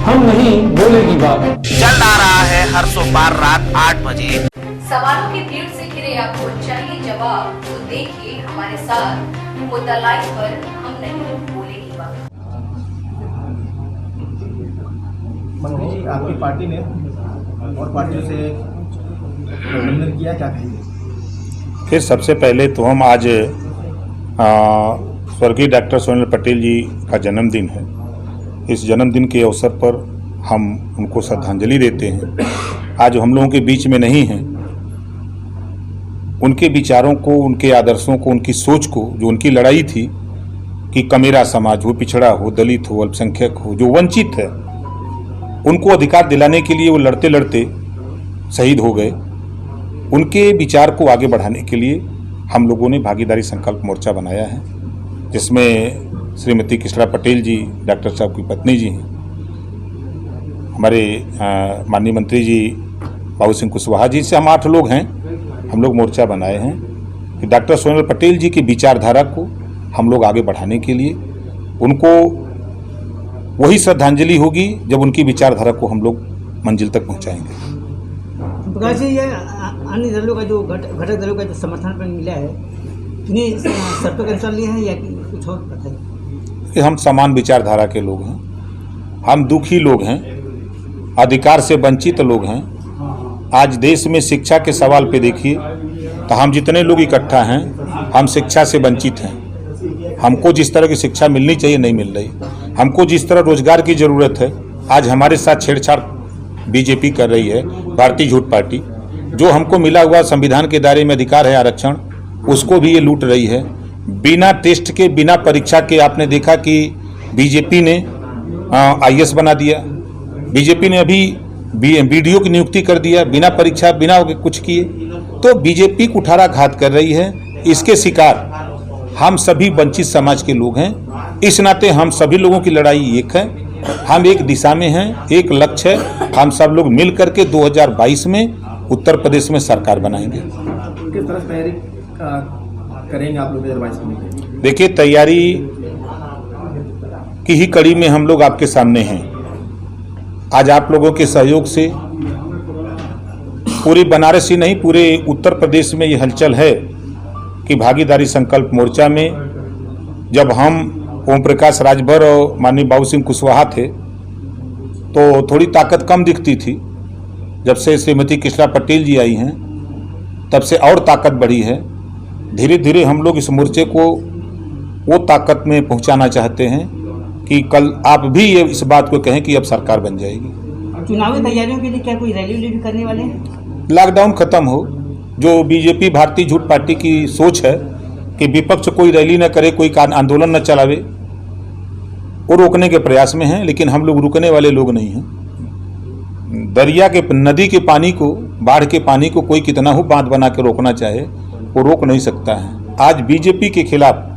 हम नहीं बोलेगी बात। चल आ रहा है हर सोमवार रात 8 बजे। सवालों की भीड़ से घिरे आपको चाहिए जवाब, तो देखिए हमारे साथ मुद्दा लाइव पर हम नहीं बोलेगी बात। मंत्री जी, आपकी पार्टी ने और पार्टियों से गठबंधन किया, क्या कहेंगे? फिर सबसे पहले तो हम आज स्वर्गीय डॉक्टर सोहेल पटेल जी का जन्मदिन है। इस जन्मदिन के अवसर पर हम उनको श्रद्धांजलि देते हैं। आज हम लोगों के बीच में नहीं हैं। उनके विचारों को, उनके आदर्शों को, उनकी सोच को, जो उनकी लड़ाई थी कि कमेरा समाज हो, पिछड़ा हो, दलित हो, अल्पसंख्यक हो, जो वंचित है, उनको अधिकार दिलाने के लिए वो लड़ते लड़ते शहीद हो गए। उनके विचार को आगे बढ़ाने के लिए हम लोगों ने भागीदारी संकल्प मोर्चा बनाया है, जिसमें श्रीमती कृष्णा पटेल जी, डॉक्टर साहब की पत्नी जी हैं, हमारे माननीय मंत्री जी बाबू सिंह कुशवाहा जी से हम 8 लोग हैं। हम लोग मोर्चा बनाए हैं कि डॉक्टर सोहेल पटेल जी की विचारधारा को हम लोग आगे बढ़ाने के लिए उनको वही श्रद्धांजलि होगी जब उनकी विचारधारा को हम लोग मंजिल तक पहुंचाएंगे। प्रकाश जी, ये अन्य दलों का जो घटक दलों का जो समर्थन पर मिला है, इन्हें शर्तों के अनुसार लिए हैं या कुछ और बताइए? हम समान विचारधारा के लोग हैं, हम दुखी लोग हैं, अधिकार से वंचित लोग हैं। आज देश में शिक्षा के सवाल पे देखिए तो हम जितने लोग इकट्ठा हैं, हम शिक्षा से वंचित हैं। हमको जिस तरह की शिक्षा मिलनी चाहिए नहीं मिल रही। हमको जिस तरह रोजगार की ज़रूरत है, आज हमारे साथ छेड़छाड़ बीजेपी कर रही है, भारतीय झूठ पार्टी। जो हमको मिला हुआ संविधान के दायरे में अधिकार है, आरक्षण, उसको भी ये लूट रही है। बिना टेस्ट के, बिना परीक्षा के आपने देखा कि बीजेपी ने IAS बना दिया। बीजेपी ने अभी BDO की नियुक्ति कर दिया, बिना परीक्षा, बिना कुछ किए। तो बीजेपी कुठाराघात कर रही है। इसके शिकार हम सभी वंचित समाज के लोग हैं। इस नाते हम सभी लोगों की लड़ाई एक है। हम एक दिशा में हैं, एक लक्ष्य है। हम सब लोग मिल करके 2022 में उत्तर प्रदेश में सरकार बनाएंगे। किस तरह तैयारी करेंगे आप लोग 2022 में? देखिए, तैयारी की ही कड़ी में हम लोग आपके सामने हैं। आज आप लोगों के सहयोग से पूरी बनारस ही नहीं, पूरे उत्तर प्रदेश में ये हलचल है कि भागीदारी संकल्प मोर्चा में जब हम ओम प्रकाश राजभर और माननीय बाबू सिंह कुशवाहा थे तो थोड़ी ताकत कम दिखती थी। जब से श्रीमती कृष्णा पटेल जी आई हैं तब से और ताकत बढ़ी है। धीरे धीरे हम लोग इस मोर्चे को वो ताकत में पहुंचाना चाहते हैं कि कल आप भी ये इस बात को कहें कि अब सरकार बन जाएगी। चुनावी तैयारियों के लिए क्या कोई रैली भी करने वाले हैं? लॉकडाउन खत्म हो, जो बीजेपी भारतीय झूठ पार्टी की सोच है कि विपक्ष कोई रैली न करे, कोई आंदोलन न चलावे, वो रोकने के प्रयास में हैं। लेकिन हम लोग रुकने वाले लोग नहीं हैं। दरिया के, नदी के पानी को, बाढ़ के पानी को कोई कितना हो बांध बना के रोकना चाहे, वो रोक नहीं सकता है। आज बीजेपी के खिलाफ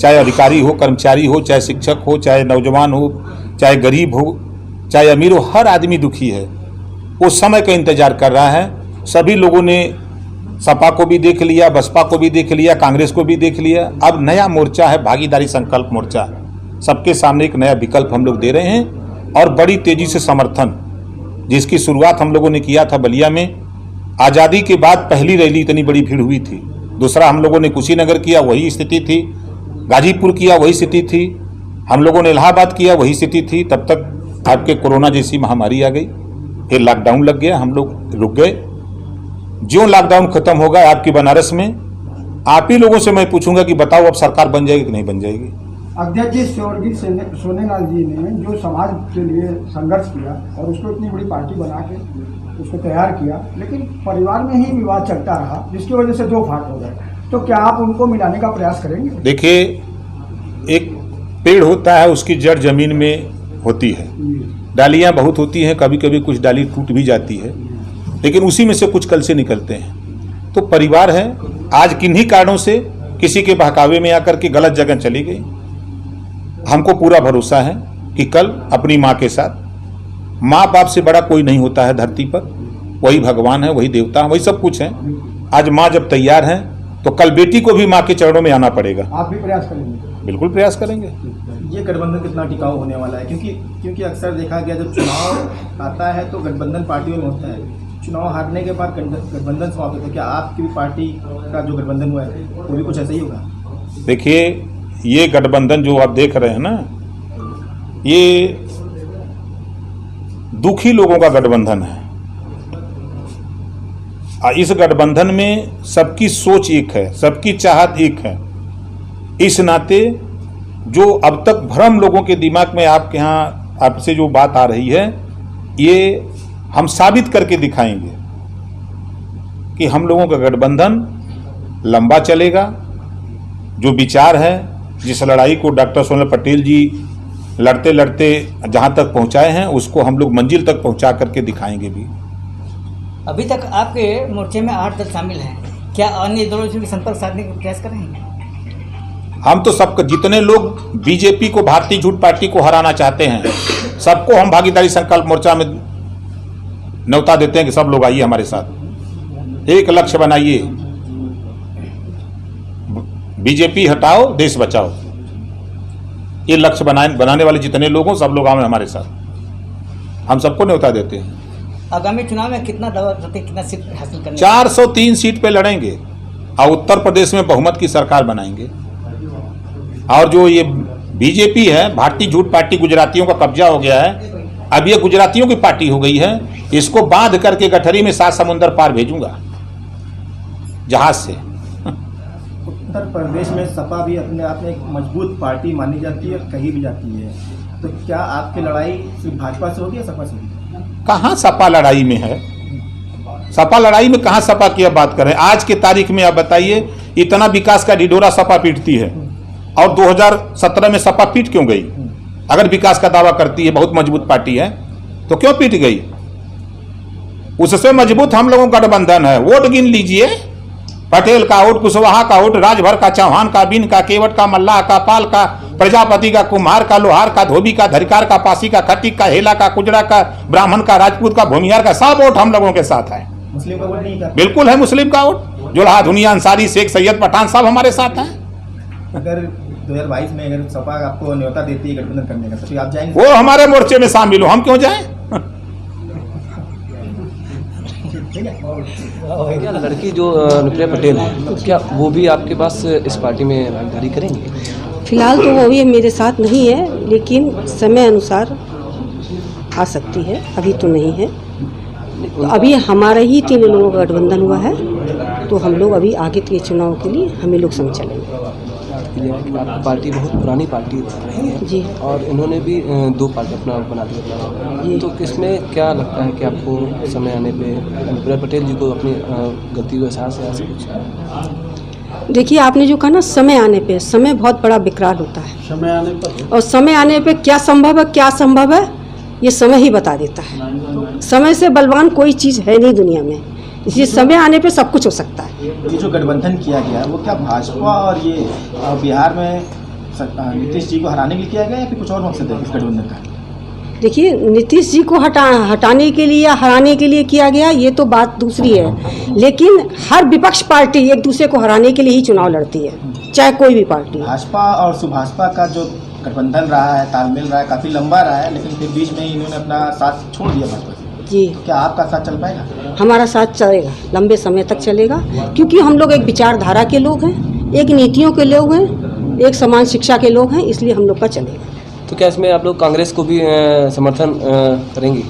चाहे अधिकारी हो, कर्मचारी हो, चाहे शिक्षक हो, चाहे नौजवान हो, चाहे गरीब हो, चाहे अमीर हो, हर आदमी दुखी है। वो समय का इंतजार कर रहा है। सभी लोगों ने सपा को भी देख लिया, बसपा को भी देख लिया, कांग्रेस को भी देख लिया। अब नया मोर्चा है, भागीदारी संकल्प मोर्चा। सबके सामने एक नया विकल्प हम लोग दे रहे हैं और बड़ी तेजी से समर्थन, जिसकी शुरुआत हम लोगों ने किया था बलिया में। आज़ादी के बाद पहली रैली इतनी बड़ी भीड़ हुई थी। दूसरा हम लोगों ने कुशीनगर किया, वही स्थिति थी। गाजीपुर किया, वही स्थिति थी। हम लोगों ने इलाहाबाद किया, वही स्थिति थी। तब तक आपके कोरोना जैसी महामारी आ गई, फिर लॉकडाउन लग गया, हम लोग रुक गए। जो लॉकडाउन खत्म होगा आपकी बनारस में, आप ही लोगों से मैं पूछूंगा कि बताओ अब सरकार बन जाएगी कि नहीं बन जाएगी। अध्यक्ष जी, स्वर्गीय सोनेलाल जी ने जो समाज के लिए संघर्ष किया और उसको इतनी बड़ी पार्टी बना के उसको तैयार किया, लेकिन परिवार में ही विवाद चलता रहा, जिसकी वजह से 2 फाट हो गए। तो क्या आप उनको मिलाने का प्रयास करेंगे? देखिए, एक पेड़ होता है, उसकी जड़ जमीन में होती है, डालियां बहुत होती हैं, कभी कभी कुछ डाली टूट भी जाती है, लेकिन उसी में से कुछ कल से निकलते हैं। तो परिवार है, आज किन्हीं कारणों से किसी के बहकावे में आकर के गलत जगह चली गई। हमको पूरा भरोसा है कि कल अपनी माँ के साथ, माँ बाप से बड़ा कोई नहीं होता है धरती पर, वही भगवान है, वही देवता है, वही सब कुछ है। आज माँ जब तैयार है तो कल बेटी को भी माँ के चरणों में आना पड़ेगा। आप भी प्रयास करेंगे? बिल्कुल प्रयास करेंगे। ये गठबंधन कितना टिकाऊ होने वाला है, क्योंकि अक्सर देखा गया जब चुनाव आता है तो गठबंधन पार्टियों में होता है, चुनाव हारने के बाद गठबंधन समाप्त होता है। क्या आपकी भी पार्टी का जो गठबंधन हुआ है वो भी कुछ ऐसा ही होगा? देखिए, ये गठबंधन जो आप देख रहे हैं ना, ये दुखी लोगों का गठबंधन है। इस गठबंधन में सबकी सोच एक है, सबकी चाहत एक है। इस नाते जो अब तक भ्रम लोगों के दिमाग में आपके यहाँ आपसे जो बात आ रही है, ये हम साबित करके दिखाएंगे कि हम लोगों का गठबंधन लंबा चलेगा। जो विचार है, जिस लड़ाई को डॉक्टर सोनल पटेल जी लड़ते लड़ते जहां तक पहुंचाए हैं, उसको हम लोग मंजिल तक पहुंचा करके दिखाएंगे भी। अभी तक आपके मोर्चे में 8 दल शामिल हैं, क्या अन्य दलों से भी संपर्क साधने का प्रयास कर रहे हैं? हम तो सबको, जितने लोग बीजेपी को, भारतीय झूठ पार्टी को हराना चाहते हैं, सबको हम भागीदारी संकल्प मोर्चा में न्योता देते हैं कि सब लोग आइए हमारे साथ, एक लक्ष्य बनाइए, बीजेपी हटाओ देश बचाओ। ये लक्ष्य बनाने वाले जितने लोग हों, सब लोग आए हमारे साथ, हम सबको न्योता देते हैं। आगामी चुनाव में कितना कितना सीट हासिल करने? 403 सीट पे लड़ेंगे और उत्तर प्रदेश में बहुमत की सरकार बनाएंगे। और जो ये बीजेपी है, भारतीय झूठ पार्टी, गुजरातियों का कब्जा हो गया है, अब ये गुजरातियों की पार्टी हो गई है। इसको बांध करके गठरी में 7 समुंदर पार भेजूंगा जहाज से। उत्तर प्रदेश में सपा भी अपने आप में एक मजबूत पार्टी मानी जाती है, कही भी जाती है, तो क्या आपकी लड़ाई सिर्फ भाजपा से होगी या सपा से होगी? कहाँ सपा लड़ाई में है? सपा लड़ाई में कहाँ सपा की अब बात करें? आज के तारीख में आप बताइए, इतना विकास का ढिढोरा सपा पीटती है और 2017 में सपा पीट क्यों गई? अगर विकास का दावा करती है, बहुत मजबूत पार्टी है, तो क्यों पीट गई? उससे मजबूत हम लोगों का गठबंधन है। वोट गिन लीजिए, पटेल का वोट, कुशवाहा का वोट, राजभर का, चौहान का, बिन का, केवट का, मल्लाह का, पाल का, प्रजापति का, कुम्हार का, लोहार का, धोबी का, धरिकार का, पासी का, खटीक का, हेला का, कुजरा का, ब्राह्मण का, राजपूत का, भूमिहार का, सब वोट हम लोगों के साथ है। मुस्लिम का वोट नहीं था? बिल्कुल है मुस्लिम का वोट। जुल्हा, दुनिया, अंसारी, शेख, सैयद, पठान, सब हमारे साथ हैं। अगर 2022 में अगर सपा आपको न्योता देती है गठबंधन करने का, तो फिर आप जाएंगे? वो हमारे मोर्चे में शामिल हो, हम क्यों जाएं? क्या लड़की जो नुप्रिया पटेल है, क्या वो भी आपके पास इस पार्टी में भागीदारी करेंगे? फिलहाल तो वो भी मेरे साथ नहीं है, लेकिन समय अनुसार आ सकती है, अभी तो नहीं है। तो अभी हमारा ही 3 लोगों का गठबंधन हुआ है, तो हम लोग अभी आगे के चुनाव के लिए हमें लोग संग चलेंगे। आपकी पार्टी बहुत पुरानी पार्टी रही है जी, और इन्होंने भी 2 पार्टी अपना बना दिया, तो किसमें क्या लगता है कि आपको समय आने पे नुप्रिया पटेल जी को अपनी गलती को एहसास है? ऐसा कुछ देखिए, आपने जो कहा ना, समय आने पे, समय बहुत बड़ा विकराल होता है। समय आने पर और समय आने पे क्या संभव है, क्या असंभव है, ये समय ही बता देता है। समय से बलवान कोई चीज़ है नहीं दुनिया में, इसलिए समय आने पे सब कुछ हो सकता है। ये जो गठबंधन किया गया है, वो क्या भाजपा और ये बिहार में नीतीश जी को हराने के लिए किया गया या फिर कुछ और मकसद है इस गठबंधन का? देखिए, नीतीश जी को हटाने के लिए या हराने के लिए किया गया, ये तो बात दूसरी है, लेकिन हर विपक्ष पार्टी एक दूसरे को हराने के लिए ही चुनाव लड़ती है, चाहे कोई भी पार्टी। भाजपा और सुभाषपा का जो गठबंधन रहा है, तालमेल रहा है, काफ़ी लंबा रहा है, लेकिन फिर बीच में इन्होंने अपना साथ छोड़ दिया भाजपा से। जी, क्या आपका साथ चल पाएगा? हमारा साथ चलेगा, लंबे समय तक चलेगा, क्योंकि हम लोग एक विचारधारा के लोग हैं, एक नीतियों के लोग हैं, एक समान शिक्षा के लोग हैं, इसलिए हम लोग का चलेगा। तो क्या इसमें आप लोग कांग्रेस को भी समर्थन करेंगे?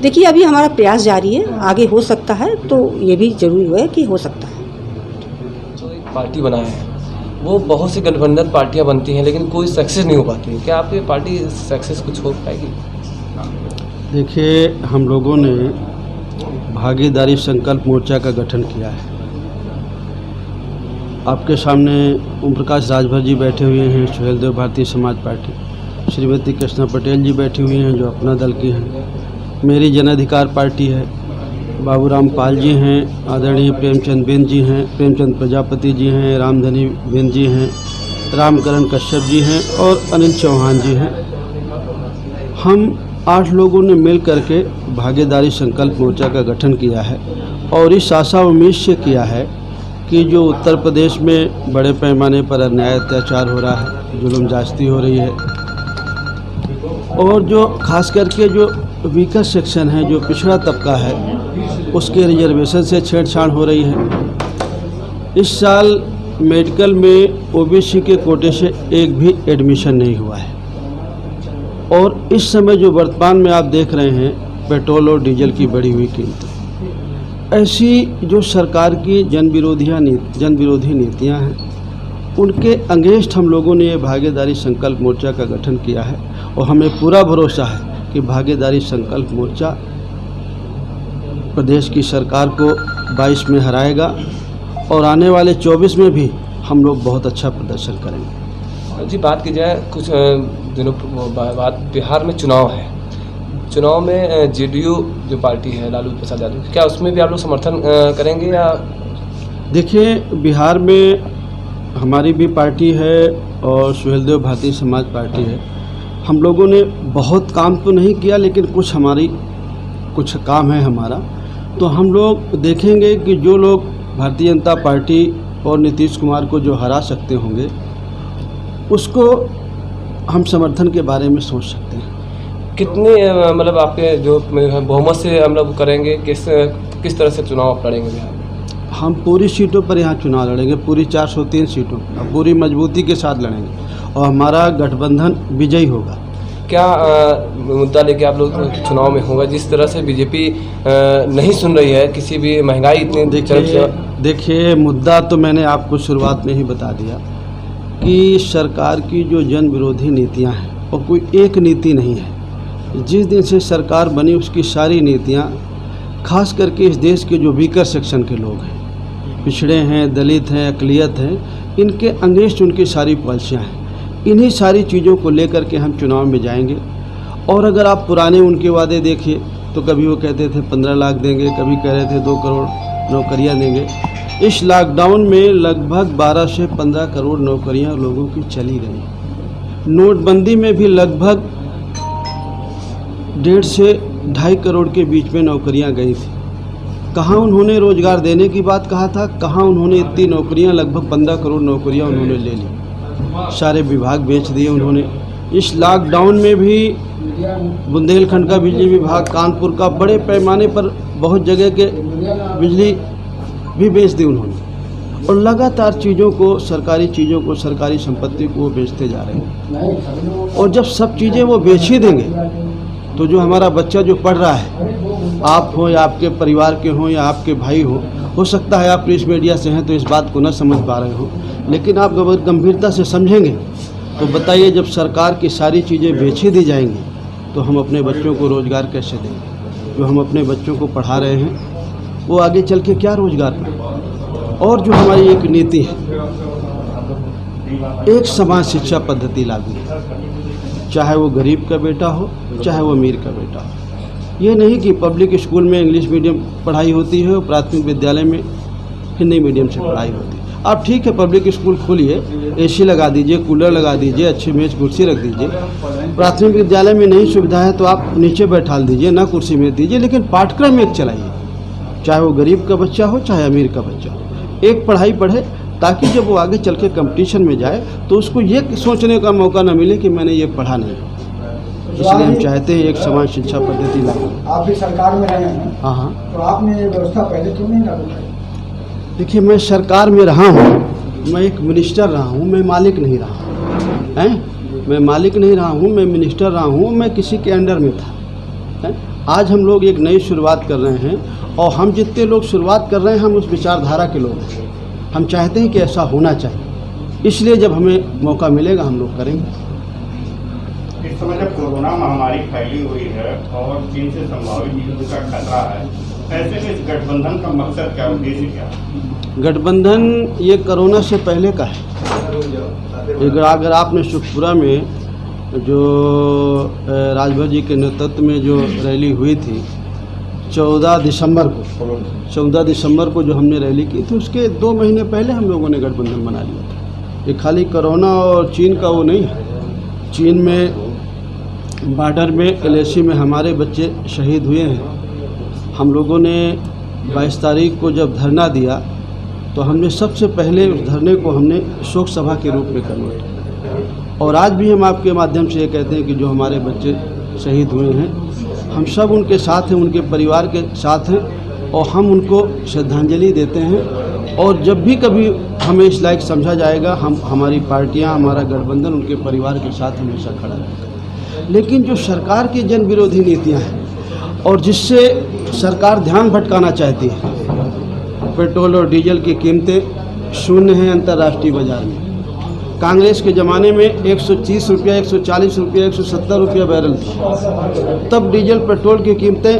देखिए, अभी हमारा प्रयास जारी है, आगे हो सकता है, तो ये भी जरूरी है कि हो सकता है। जो एक पार्टी बना है, वो बहुत सी गठबंधन पार्टियां बनती हैं, लेकिन कोई सक्सेस नहीं हो पाती है। क्या आपकी पार्टी सक्सेस कुछ हो पाएगी? देखिए, हम लोगों ने भागीदारी संकल्प मोर्चा का गठन किया है। आपके सामने ओम प्रकाश राजभर जी बैठे हुए हैं, सुहेल देव भारतीय समाज पार्टी, श्रीमती कृष्णा पटेल जी बैठी हुई हैं जो अपना दल की हैं, मेरी जन अधिकार पार्टी है, बाबूराम पाल जी हैं, आदरणीय प्रेमचंद बेन जी हैं, प्रेमचंद प्रजापति जी हैं, रामधनी बेन जी हैं, रामकरण कश्यप जी हैं और अनिल चौहान जी हैं। हम 8 लोगों ने मिल करके भागीदारी संकल्प मोर्चा का गठन किया है और इस आशा उम्मीद से किया है कि जो उत्तर प्रदेश में बड़े पैमाने पर अन्याय अत्याचार हो रहा है, जुल्म जास्ती हो रही है, और जो खास करके जो वीकर सेक्शन है, जो पिछड़ा तबका है, उसके रिजर्वेशन से छेड़छाड़ हो रही है। इस साल मेडिकल में ओबीसी के कोटे से एक भी एडमिशन नहीं हुआ है। और इस समय जो वर्तमान में आप देख रहे हैं पेट्रोल और डीजल की बढ़ी हुई कीमतें, ऐसी जो सरकार की जन विरोधी नीतियां हैं, उनके अगेंस्ट हम लोगों ने ये भागीदारी संकल्प मोर्चा का गठन किया है। और हमें पूरा भरोसा है कि भागीदारी संकल्प मोर्चा प्रदेश की सरकार को 22 में हराएगा और आने वाले 24 में भी हम लोग बहुत अच्छा प्रदर्शन करेंगे। जी, बात की जाए कुछ दिनों बाद बिहार में चुनाव है। चुनाव में जेडीयू जो पार्टी है लालू प्रसाद यादव, क्या उसमें भी आप लोग समर्थन करेंगे या? देखिए, बिहार में हमारी भी पार्टी है और सुहेलदेव भारतीय समाज पार्टी है। हम लोगों ने बहुत काम तो नहीं किया, लेकिन कुछ काम है हमारा। तो हम लोग देखेंगे कि जो लोग भारतीय जनता पार्टी और नीतीश कुमार को जो हरा सकते होंगे, उसको हम समर्थन के बारे में सोच सकते हैं। कितने मतलब आपके जो बहुमत से हम लोग करेंगे, किस तरह से चुनाव लड़ेंगे बिहार में? हम पूरी सीटों पर यहाँ चुनाव लड़ेंगे, पूरी 403 सीटों पर पूरी मजबूती के साथ लड़ेंगे और हमारा गठबंधन विजयी होगा। क्या मुद्दा लेके आप लोग चुनाव में होगा? जिस तरह से बीजेपी नहीं सुन रही है, किसी भी महंगाई इतनी। देखिए, मुद्दा तो मैंने आपको शुरुआत में ही बता दिया कि सरकार की जो जन विरोधी नीतियां हैं, और कोई एक नीति नहीं है। जिस दिन से सरकार बनी उसकी सारी नीतियां, खास करके इस देश के जो वीकर सेक्शन के लोग हैं, पिछड़े हैं, दलित हैं, अक़लियत हैं, इनके अगेंस्ट उनकी सारी पॉलिसियाँ हैं। इन्हीं सारी चीज़ों को लेकर के हम चुनाव में जाएंगे। और अगर आप पुराने उनके वादे देखिए तो कभी वो कहते थे 15 लाख देंगे, कभी कह रहे थे 2 करोड़ नौकरियां देंगे। इस लॉकडाउन में लगभग 12 से 15 करोड़ नौकरियां लोगों की चली गई। नोटबंदी में भी लगभग 1.5 से 2.5 करोड़ के बीच में नौकरियां गई थी। कहाँ उन्होंने रोज़गार देने की बात कहा था, कहाँ उन्होंने इतनी नौकरियां, लगभग 15 करोड़ नौकरियां उन्होंने ले ली। सारे विभाग बेच दिए उन्होंने। इस लॉकडाउन में भी बुंदेलखंड का बिजली विभाग, कानपुर का, बड़े पैमाने पर बहुत जगह के बिजली भी बेच दी उन्होंने। और लगातार चीज़ों को, सरकारी चीज़ों को, सरकारी संपत्ति को वो बेचते जा रहे हैं। और जब सब चीज़ें वो बेच ही देंगे तो जो हमारा बच्चा जो पढ़ रहा है, आप हो या आपके परिवार के हों या आपके भाई हो सकता है आप प्रेस मीडिया से हैं तो इस बात को न समझ पा रहे हो, लेकिन आप अगर गंभीरता से समझेंगे तो बताइए, जब सरकार की सारी चीज़ें बेच ही दी जाएंगी तो हम अपने बच्चों को रोज़गार कैसे देंगे? जो हम अपने बच्चों को पढ़ा रहे हैं वो आगे चल के क्या रोज़गार पाएंगे? और जो हमारी एक नीति है, एक समान शिक्षा पद्धति लागू है, चाहे वो गरीब का बेटा हो, चाहे वो अमीर का बेटा हो। ये नहीं कि पब्लिक स्कूल में इंग्लिश मीडियम पढ़ाई होती है और प्राथमिक विद्यालय में हिंदी मीडियम से पढ़ाई होती है। आप ठीक है, पब्लिक स्कूल खोलिए, एसी लगा दीजिए, कूलर लगा दीजिए, अच्छी मेज कुर्सी रख दीजिए। प्राथमिक विद्यालय में नहीं सुविधा है तो आप नीचे बैठा दीजिए, ना कुर्सी में दीजिए, लेकिन पाठ्यक्रम एक चलाइए, चाहे वो गरीब का बच्चा हो, चाहे अमीर का बच्चा हो। एक पढ़ाई पढ़े ताकि जब वो आगे चल के कंपटीशन में जाए तो उसको ये सोचने का मौका न मिले कि मैंने ये पढ़ा नहीं। इसलिए हम चाहते हैं एक समान शिक्षा पद्धति लागू। आप भी सरकार में रहे हैं, हाँ, तो आपने ये व्यवस्था पहले क्यों नहीं लागू की? देखिए, मैं सरकार में रहा हूँ, मैं एक मिनिस्टर रहा हूँ, मैं मालिक नहीं रहा हूँ, हैं? मैं मालिक नहीं रहा हूँ, मैं मिनिस्टर रहा हूँ, मैं किसी के अंडर में था, हैं? आज हम लोग एक नई शुरुआत कर रहे हैं और हम जितने लोग शुरुआत कर रहे हैं हम उस विचारधारा के लोग हैं। हम चाहते हैं कि ऐसा होना चाहिए, इसलिए जब हमें मौका मिलेगा हम लोग करेंगे। इस समय जब कोरोना महामारी फैली हुई है और चीन से संभावित युद्ध का खतरा है, ऐसे में इस गठबंधन का मकसद क्या, उद्देश्य क्या? गठबंधन ये कोरोना से पहले का है। अगर आपने सुखपुरा में जो राजभर जी के नेतृत्व में जो रैली हुई थी 14 दिसंबर को जो हमने रैली की थी, उसके 2 महीने पहले हम लोगों ने गठबंधन बना लिया था। ये खाली कोरोना और चीन का वो नहीं है। चीन में बॉर्डर में LAC में हमारे बच्चे शहीद हुए हैं। हम लोगों ने 22 तारीख को जब धरना दिया तो हमने सबसे पहले उस धरने को हमने शोक सभा के रूप में कन्वर्ट किया। और आज भी हम आपके माध्यम से ये कहते हैं कि जो हमारे बच्चे शहीद हुए हैं, हम सब उनके साथ हैं, उनके परिवार के साथ हैं और हम उनको श्रद्धांजलि देते हैं। और जब भी कभी हमें इस लायक समझा जाएगा, हम हमारी पार्टियां, हमारा गठबंधन उनके परिवार के साथ हमेशा खड़ा रहेगा। लेकिन जो सरकार की जन विरोधी नीतियां हैं और जिससे सरकार ध्यान भटकाना चाहती है, पेट्रोल और डीजल की कीमतें शून्य हैं अंतर्राष्ट्रीय बाजार में। कांग्रेस के ज़माने में 130 रुपया, 140 रुपया, 170 रुपया बैरल थी। तब डीजल पेट्रोल की कीमतें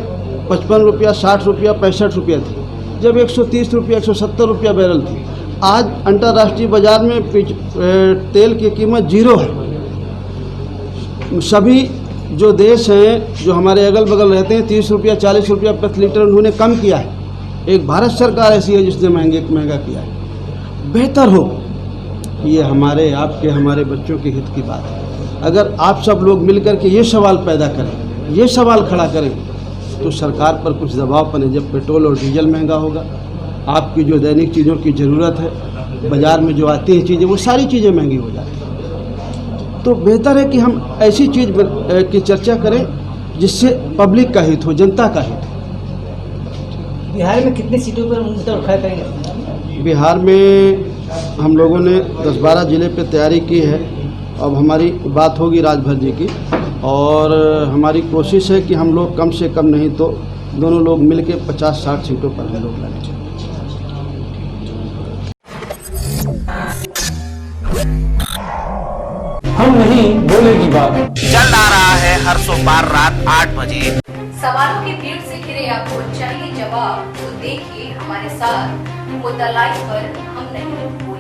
55 रुपया, 60 रुपया, 65 रुपया थी, जब 130 रुपया, 170 रुपया बैरल थी। आज अंतर्राष्ट्रीय बाजार में तेल की कीमत जीरो है। सभी जो देश हैं, जो हमारे अगल बगल रहते हैं, 30 रुपया, 40 रुपया प्रति लीटर उन्होंने कम किया है। एक भारत सरकार ऐसी है जिसने महंगा किया है। बेहतर हो, ये हमारे, आपके, हमारे बच्चों के हित की बात है। अगर आप सब लोग मिलकर के ये सवाल पैदा करें, ये सवाल खड़ा करें, तो सरकार पर कुछ दबाव बने। जब पेट्रोल और डीजल महंगा होगा, आपकी जो दैनिक चीज़ों की ज़रूरत है, बाज़ार में जो आती हैं चीज़ें, वो सारी चीज़ें महंगी हो जाती हैं। तो बेहतर है कि हम ऐसी चीज़ की चर्चा करें जिससे पब्लिक का हित हो, जनता का हित हो। बिहार में कितनी सीटों पर मुद्दा उठाया करेंगे? बिहार में हम लोगों ने 10-12 ज़िले पे तैयारी की है। अब हमारी बात होगी राजभर जी की, और हमारी कोशिश है कि हम लोग कम से कम नहीं तो दोनों लोग मिलके 50-60 सीटों पर हम लोग लड़ें। हम नहीं बोलेगी बात। जल्द आ रहा है हर सोमवार रात 8 बजे। सवालों की भीड़ से घिरे आपको चाहिए जवाब, तो देखिए हमारे साथ मुद्दा लाइव पर हम नहीं बोलेंगे।